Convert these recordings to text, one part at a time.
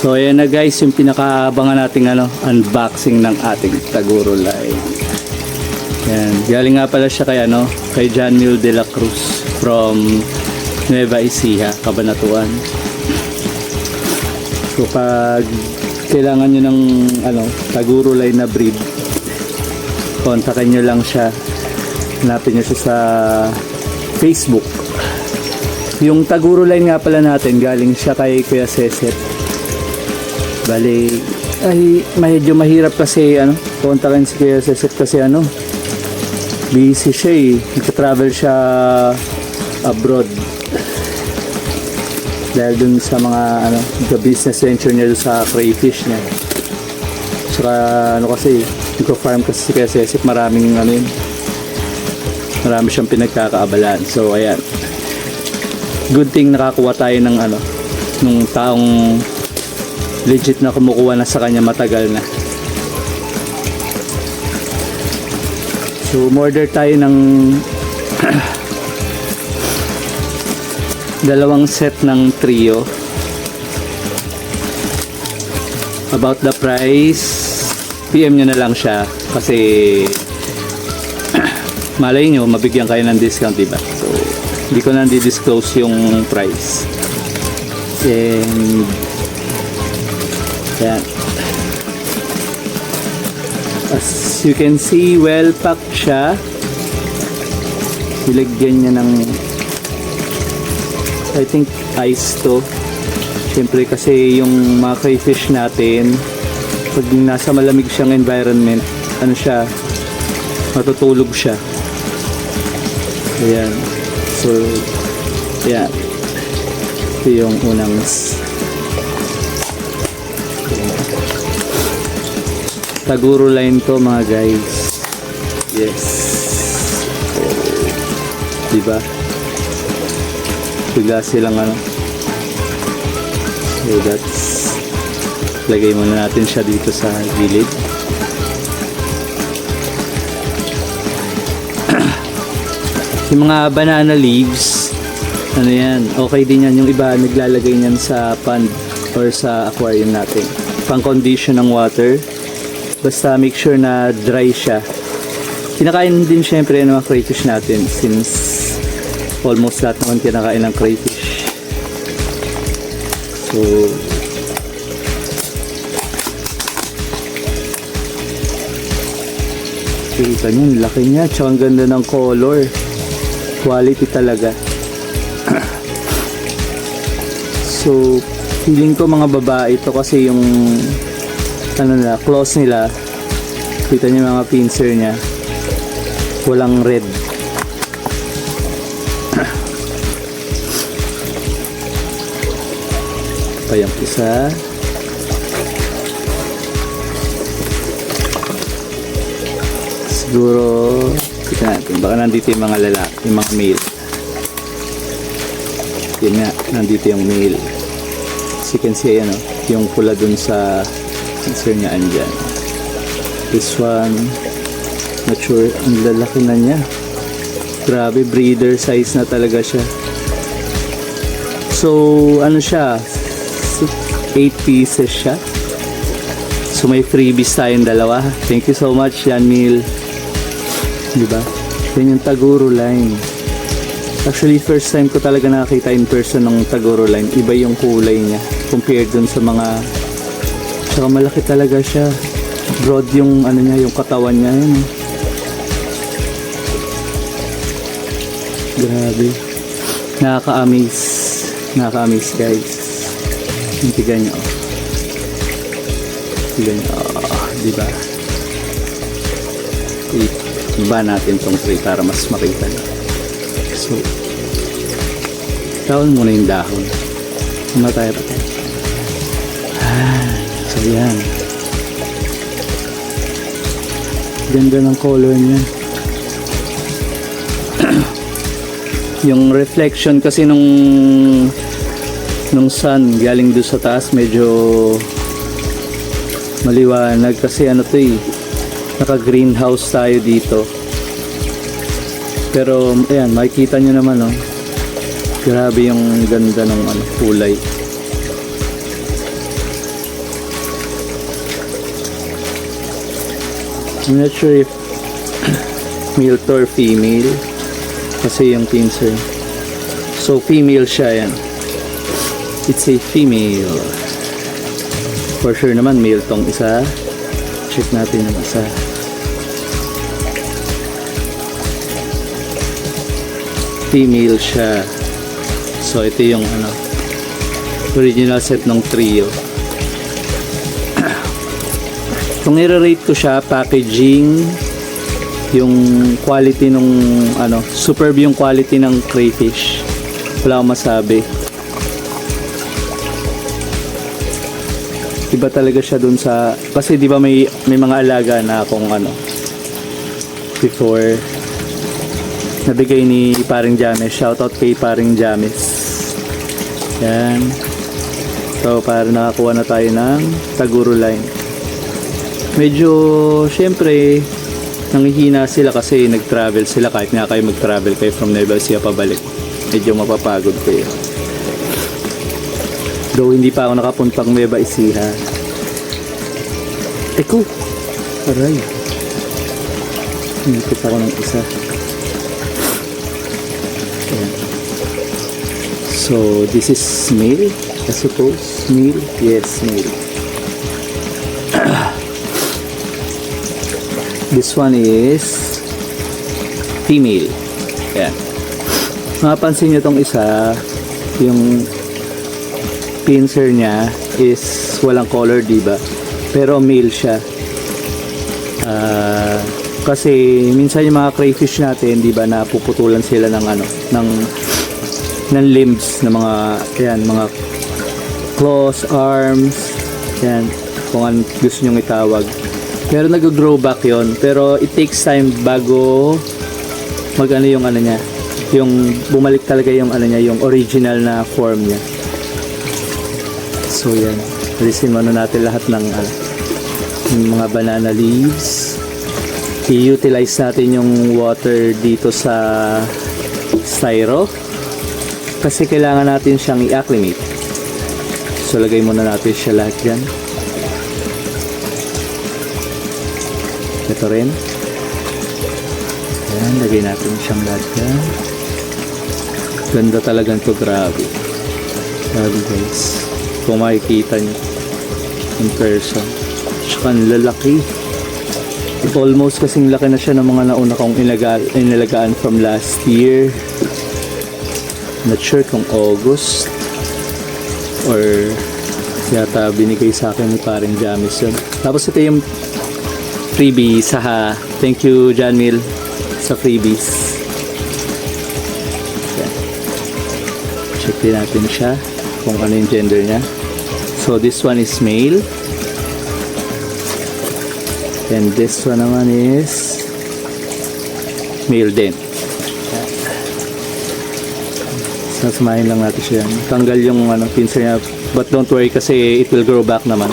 So ayan na guys, yung pinakaabangan nating unboxing ng ating Taguro line. Yan, galing nga pala siya kay John Mil de la Cruz from Nueva Ecija, Cabanatuan. So pag kailangan nyo ng Taguro line na breed, kontakin nyo lang siya. Hanapin nyo siya sa Facebook. Yung Taguro line nga pala natin, galing siya kay Kuya Cecep. Bali, ay medyo mahirap kasi kontakin si Kuya Cecep kasi busy siya nagka-travel siya abroad dahil dun sa mga the business venture niya sa crayfish niya. Saka kasi nagko-farm kasi si Kuya Cecep, marami siyang pinagkakaabalan. So ayan, good thing nakakuha tayo ng nung taong legit na kumukuha na sa kanya matagal na. So umorder tayo ng dalawang set ng trio. About the price, PM nyo na lang siya kasi malay nyo mabigyan kayo ng discount, diba? So hindi ko na di-disclose yung price. And yan. As you can see, well packed siya. Nilagyan niya ng I think ice to. Siyempre kasi yung mga crayfish natin, pag nasa malamig siyang environment, matutulog siya. Ayan. So yan. Ito yung unang Taguro line to mga guys. Yes. Diba? Bigla silang So that's, lagay muna natin siya dito sa gilid. Yung mga banana leaves, yan, okay din yan. Yung iba naglalagay niyan sa pond or sa aquarium natin, pang condition ng water. Basta make sure na dry siya. Kinakain din syempre ng mga crayfish natin since almost lahat naman kinakain ng crayfish. So kita nyo, laki niya. Tsaka ang ganda ng color. Quality talaga. So feeling ko mga babae ito kasi yung claws nila, kita niyo mga pincer niya, walang red. Pa yung isa. Siguro kita natin, baka nandito yung mga lalaki, yung mga male. Yun nga, nandito yung male. As you can see, yung pula dun sa answer niya andyan. This one, not sure, ang lalaki na niya. Grabe, breeder size na talaga siya. So siya, 8 pieces siya. So may freebies tayong dalawa. Thank you so much, John Mil. Diba? Yan yung Taguro line. Actually, first time ko talaga nakakita in person ng Taguro line. Iba yung kulay niya compared dun sa mga. Saka malaki talaga siya. Broad yung niya, yung katawan niya. Grabe. Nakaka-amaze. Nakaka-amaze guys. Tingnan nyo. Tingnan nyo. Diba? Iba natin tong tray para mas makita nyo. So, taon muna yung dahon. Matay pa tayo. So yan, ganda ng color niya. Yung reflection kasi nung sun galing doon sa taas, medyo maliwanag kasi ano to eh, naka greenhouse tayo dito. Pero ayan, makikita nyo naman oh, grabe yung ganda ng ano, kulay. I'm not sure if male to or female kasi yung pincer. So female siya yan. It's a female. For sure naman male tong isa. Check natin yung isa. Female siya. So ito yung ano, original set ng trio. Kung i-rate ko siya, packaging, yung quality nung ano, superb yung quality ng crayfish. Wala akong masabi. Iba talaga siya dun sa, kasi di ba may mga alaga na akong ano, before, nabigay ni Paring James. Shoutout kay Paring James. Yan. So, para nakakuha na tayo ng Taguro line. Medyo, syempre, nanghihina sila kasi nag-travel sila. Kahit nga kayo mag-travel kayo from Nueva Ecija pabalik, medyo mapapagod kayo. Though hindi pa ako nakapuntang Nueva Ecija. Eko! Aray! Hinipit ako ng isa. Ayan. So, this is male, I suppose. Male? Yes, male. This one is female. Ayan. Mapapansin nyo itong isa, yung pincer niya is walang color, diba? Pero male siya. Kasi minsan yung mga crayfish natin, diba, napuputulan sila ng ano, ng limbs, ng mga, ayan, mga claws, arms, ayan, kung ano gusto nyong itawag. Pero nag-grow back yon. Pero it takes time bago mag-ano yung ano niya, yung bumalik talaga yung ano niya, yung original na form niya. So yan, alisin muna natin lahat ng ano, yung mga banana leaves. I-utilize natin yung water dito sa styro kasi kailangan natin siyang i-acclimate. So lagay muna natin siya lahat dyan. Ito rin. Ayan, lagay natin siyang lahat dyan. Ganda talaga ito, grabe. Grabe guys. Kung makikita nyo in person. Tsaka ang lalaki. Almost kasing laki na siya ng mga nauna kong inalagaan from last year. Not sure kung August or yata binigay sa akin ni Paring James yun. Tapos ito yung freebies. Haha. Thank you, John Mill, sa freebies. Okay. Check din natin siya kung ano yung gender niya. So this one is male. And this one naman is male din. Sasamahin lang natin siya. Tanggal yung ano, pincer niya. But don't worry kasi it will grow back naman.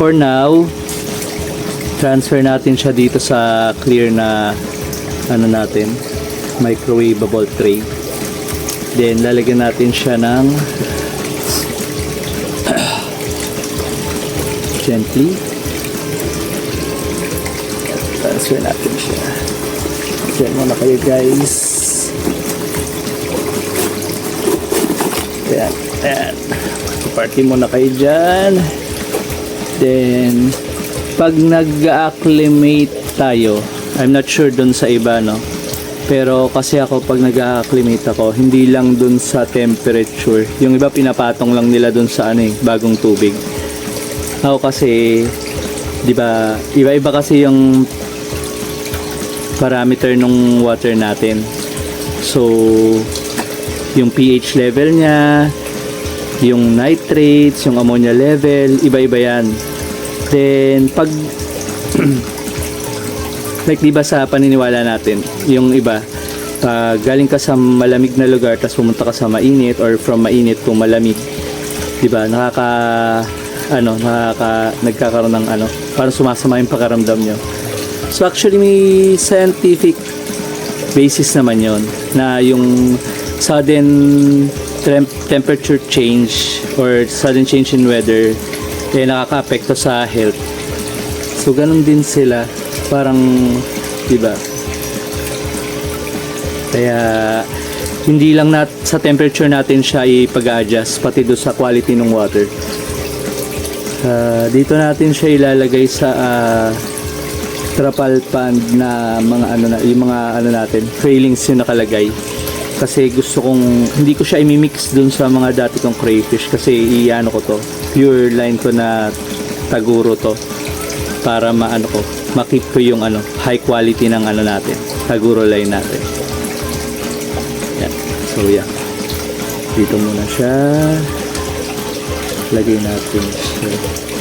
For now, transfer natin siya dito sa clear na ano natin, microwavable tray. Then lalagyan natin siya ng gently. Transfer natin siya. Diyan muna kayo guys. Ayan, ayan. Party muna kayo dyan. Then, pag nag-acclimate tayo, I'm not sure dun sa iba, no? Pero kasi ako, pag nag-acclimate ako, hindi lang dun sa temperature. Yung iba, pinapatong lang nila dun sa ano, bagong tubig. Ako kasi, di ba, iba-iba kasi yung parameter ng water natin. So, yung pH level niya, yung nitrates, yung ammonia level, iba-iba yan. Then, pag like diba sa paniniwala natin, yung iba, galing ka sa malamig na lugar tapos pumunta ka sa mainit or from mainit to malamig, 'di ba? Nagkakaroon ng parang sumasama yung pakiramdam nyo. So actually may scientific basis naman yon na yung sudden temperature change or sudden change in weather nakaka-apekto sa health. So ganun din sila, parang 'di ba? Kaya hindi lang sa temperature natin siya ipag-adjust, pati do sa quality ng water. Dito natin siya ilalagay sa trapal pan na mga yung mga natin, railings yung nakalagay. Kasi hindi ko siya i-mix dun sa mga dati kong crayfish kasi ko to, pure line ko na taguro to para ma-keep ko yung high quality ng natin, taguro line natin. Yan. So yeah, dito muna siya, lagay natin siya.